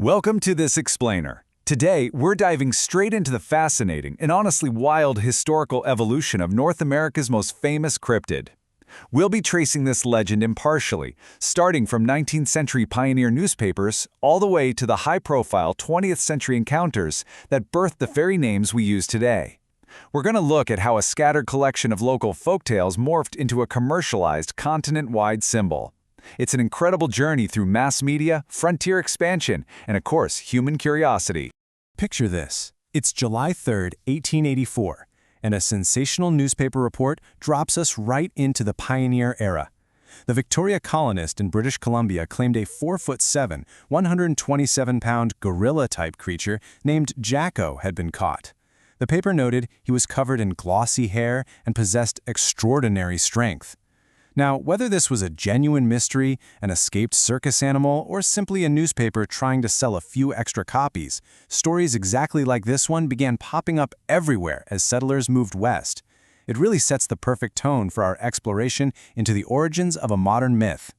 Welcome to this explainer. Today, we're diving straight into the fascinating and honestly wild historical evolution of North America's most famous cryptid. We'll be tracing this legend impartially, starting from 19th century pioneer newspapers all the way to the high-profile 20th century encounters that birthed the very names we use today. We're going to look at how a scattered collection of local folktales morphed into a commercialized, continent-wide symbol. It's an incredible journey through mass media, frontier expansion, and of course, human curiosity. Picture this. It's July 3rd, 1884, and a sensational newspaper report drops us right into the pioneer era. The Victoria colonist in British Columbia claimed a 4'7", 127-pound gorilla-type creature named Jacko had been caught. The paper noted he was covered in glossy hair and possessed extraordinary strength. Now, whether this was a genuine mystery, an escaped circus animal, or simply a newspaper trying to sell a few extra copies, stories exactly like this one began popping up everywhere as settlers moved west. It really sets the perfect tone for our exploration into the origins of a modern myth.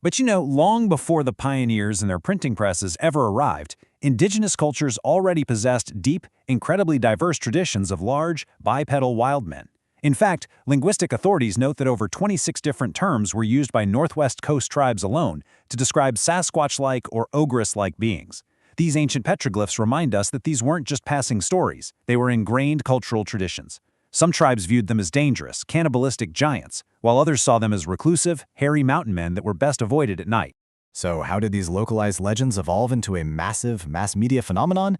But long before the pioneers and their printing presses ever arrived, indigenous cultures already possessed deep, incredibly diverse traditions of large, bipedal wild men. In fact, linguistic authorities note that over 26 different terms were used by Northwest Coast tribes alone to describe Sasquatch-like or ogress-like beings. These ancient petroglyphs remind us that these weren't just passing stories, they were ingrained cultural traditions. Some tribes viewed them as dangerous, cannibalistic giants, while others saw them as reclusive, hairy mountain men that were best avoided at night. So how did these localized legends evolve into a massive mass media phenomenon?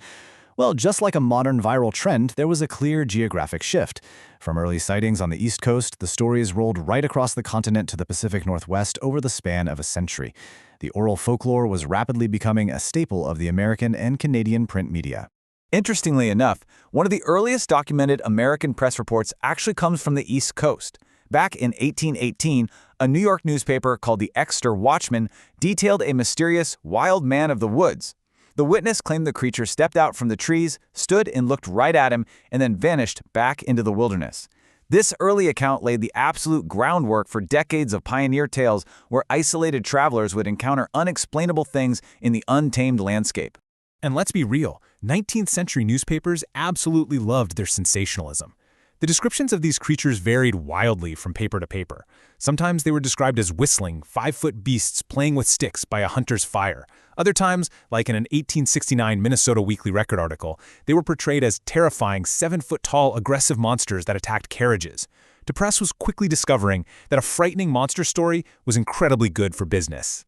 Well, just like a modern viral trend, there was a clear geographic shift. From early sightings on the East Coast, the stories rolled right across the continent to the Pacific Northwest over the span of a century. The oral folklore was rapidly becoming a staple of the American and Canadian print media. Interestingly enough, one of the earliest documented American press reports actually comes from the East Coast. Back in 1818, a New York newspaper called the Exeter Watchman detailed a mysterious wild man of the woods. The witness claimed the creature stepped out from the trees, stood and looked right at him, and then vanished back into the wilderness. This early account laid the absolute groundwork for decades of pioneer tales where isolated travelers would encounter unexplainable things in the untamed landscape. And let's be real, 19th century newspapers absolutely loved their sensationalism. The descriptions of these creatures varied wildly from paper to paper. Sometimes they were described as whistling, 5-foot beasts playing with sticks by a hunter's fire. Other times, like in an 1869 Minnesota Weekly Record article, they were portrayed as terrifying 7-foot-tall aggressive monsters that attacked carriages. The press was quickly discovering that a frightening monster story was incredibly good for business.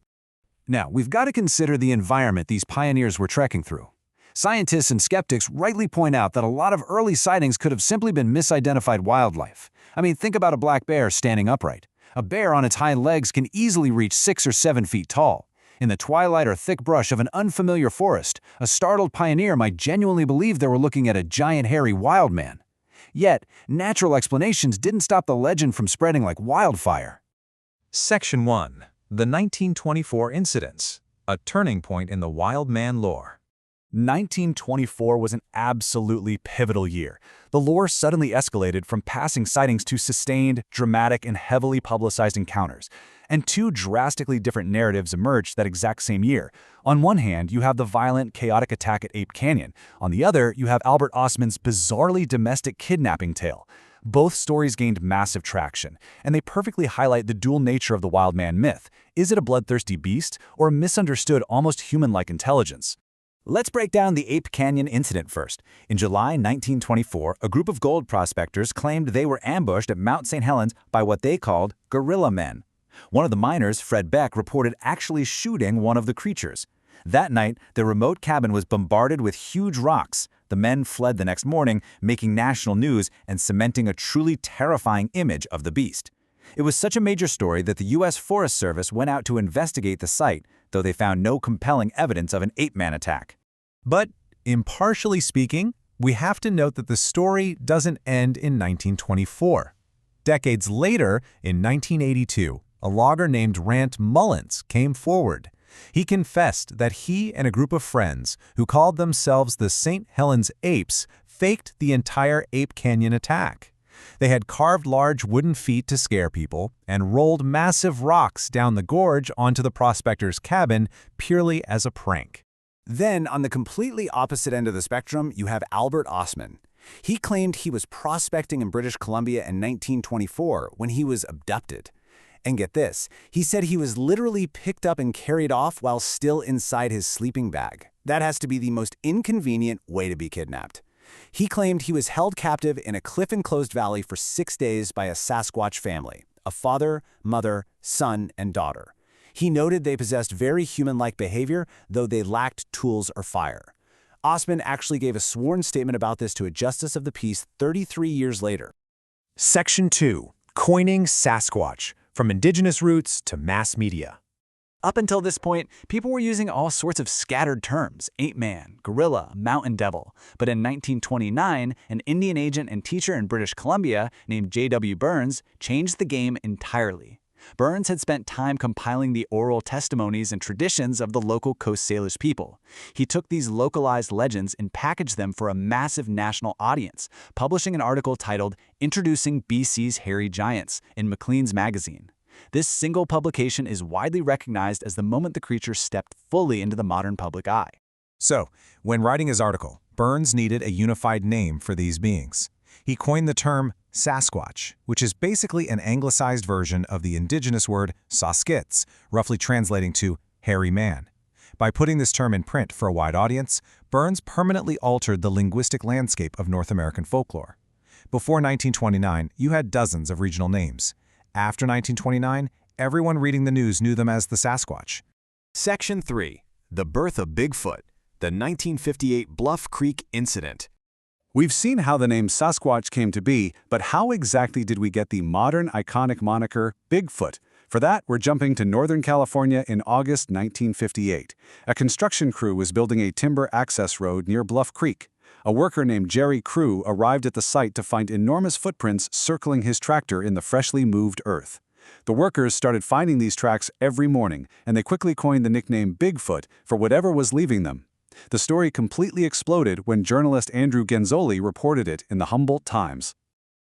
Now, we've got to consider the environment these pioneers were trekking through. Scientists and skeptics rightly point out that a lot of early sightings could have simply been misidentified wildlife. I mean, think about a black bear standing upright. A bear on its hind legs can easily reach 6 or 7 feet tall. In the twilight or thick brush of an unfamiliar forest, a startled pioneer might genuinely believe they were looking at a giant hairy wild man. Yet, natural explanations didn't stop the legend from spreading like wildfire. Section 1. The 1924 Incidents, a turning point in the wild man lore. 1924 was an absolutely pivotal year. The lore suddenly escalated from passing sightings to sustained, dramatic, and heavily publicized encounters. And two drastically different narratives emerged that exact same year. On one hand, you have the violent, chaotic attack at Ape Canyon. On the other, you have Albert Ostman's bizarrely domestic kidnapping tale. Both stories gained massive traction, and they perfectly highlight the dual nature of the wild man myth. Is it a bloodthirsty beast, or a misunderstood, almost human-like intelligence? Let's break down the Ape Canyon incident first. In July 1924, a group of gold prospectors claimed they were ambushed at Mount St. Helens by what they called gorilla men. One of the miners, Fred Beck, reported actually shooting one of the creatures. That night, their remote cabin was bombarded with huge rocks. The men fled the next morning, making national news and cementing a truly terrifying image of the beast. It was such a major story that the U.S. Forest Service went out to investigate the site, though they found no compelling evidence of an ape-man attack. But, impartially speaking, we have to note that the story doesn't end in 1924. Decades later, in 1982, a logger named Rant Mullins came forward. He confessed that he and a group of friends, who called themselves the St. Helens Apes, faked the entire Ape Canyon Attack. They had carved large wooden feet to scare people and rolled massive rocks down the gorge onto the prospector's cabin purely as a prank. Then, on the completely opposite end of the spectrum, you have Albert Ostman. He claimed he was prospecting in British Columbia in 1924 when he was abducted. And get this, he said he was literally picked up and carried off while still inside his sleeping bag. That has to be the most inconvenient way to be kidnapped. He claimed he was held captive in a cliff-enclosed valley for 6 days by a Sasquatch family, a father, mother, son, and daughter. He noted they possessed very human-like behavior, though they lacked tools or fire. Ostman actually gave a sworn statement about this to a justice of the peace 33 years later. Section 2. Coining Sasquatch, from indigenous roots to mass media. Up until this point, people were using all sorts of scattered terms: ape-man, gorilla, mountain devil. But in 1929, an Indian agent and teacher in British Columbia named J.W. Burns changed the game entirely. Burns had spent time compiling the oral testimonies and traditions of the local Coast Salish people. He took these localized legends and packaged them for a massive national audience, publishing an article titled "Introducing BC's Hairy Giants" in Maclean's magazine. This single publication is widely recognized as the moment the creature stepped fully into the modern public eye. So, when writing his article, Burns needed a unified name for these beings. He coined the term Sasquatch, which is basically an anglicized version of the indigenous word Saskits, roughly translating to hairy man. By putting this term in print for a wide audience, Burns permanently altered the linguistic landscape of North American folklore. Before 1929, you had dozens of regional names. After 1929, everyone reading the news knew them as the Sasquatch. Section 3. The Birth of Bigfoot, the 1958 Bluff Creek Incident. We've seen how the name Sasquatch came to be, but how exactly did we get the modern iconic moniker Bigfoot? For that, we're jumping to Northern California in August 1958. A construction crew was building a timber access road near Bluff Creek. A worker named Jerry Crew arrived at the site to find enormous footprints circling his tractor in the freshly moved earth. The workers started finding these tracks every morning, and they quickly coined the nickname Bigfoot for whatever was leaving them. The story completely exploded when journalist Andrew Genzoli reported it in the Humboldt Times.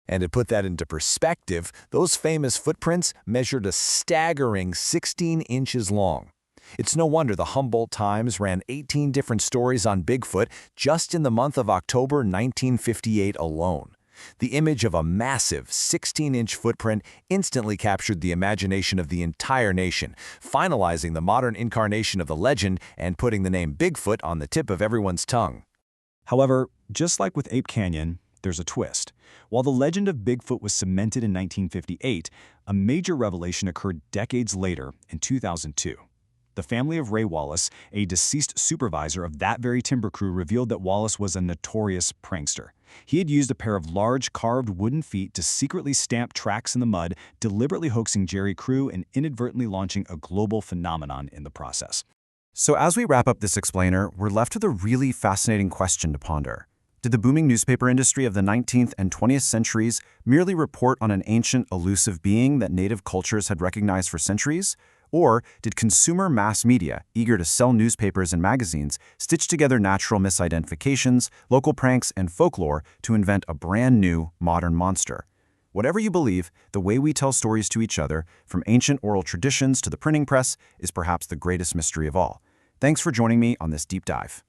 And to put that into perspective, those famous footprints measured a staggering 16 inches long. It's no wonder the Humboldt Times ran 18 different stories on Bigfoot just in the month of October 1958 alone. The image of a massive 16-inch footprint instantly captured the imagination of the entire nation, finalizing the modern incarnation of the legend and putting the name Bigfoot on the tip of everyone's tongue. However, just like with Ape Canyon, there's a twist. While the legend of Bigfoot was cemented in 1958, a major revelation occurred decades later in 2002. The family of Ray Wallace, a deceased supervisor of that very timber crew, revealed that Wallace was a notorious prankster. He had used a pair of large carved wooden feet to secretly stamp tracks in the mud, deliberately hoaxing Jerry Crew and inadvertently launching a global phenomenon in the process. So as we wrap up this explainer, we're left with a really fascinating question to ponder. Did the booming newspaper industry of the 19th and 20th centuries merely report on an ancient, elusive being that native cultures had recognized for centuries? Or did consumer mass media, eager to sell newspapers and magazines, stitch together natural misidentifications, local pranks, and folklore to invent a brand new, modern monster? Whatever you believe, the way we tell stories to each other, from ancient oral traditions to the printing press, is perhaps the greatest mystery of all. Thanks for joining me on this deep dive.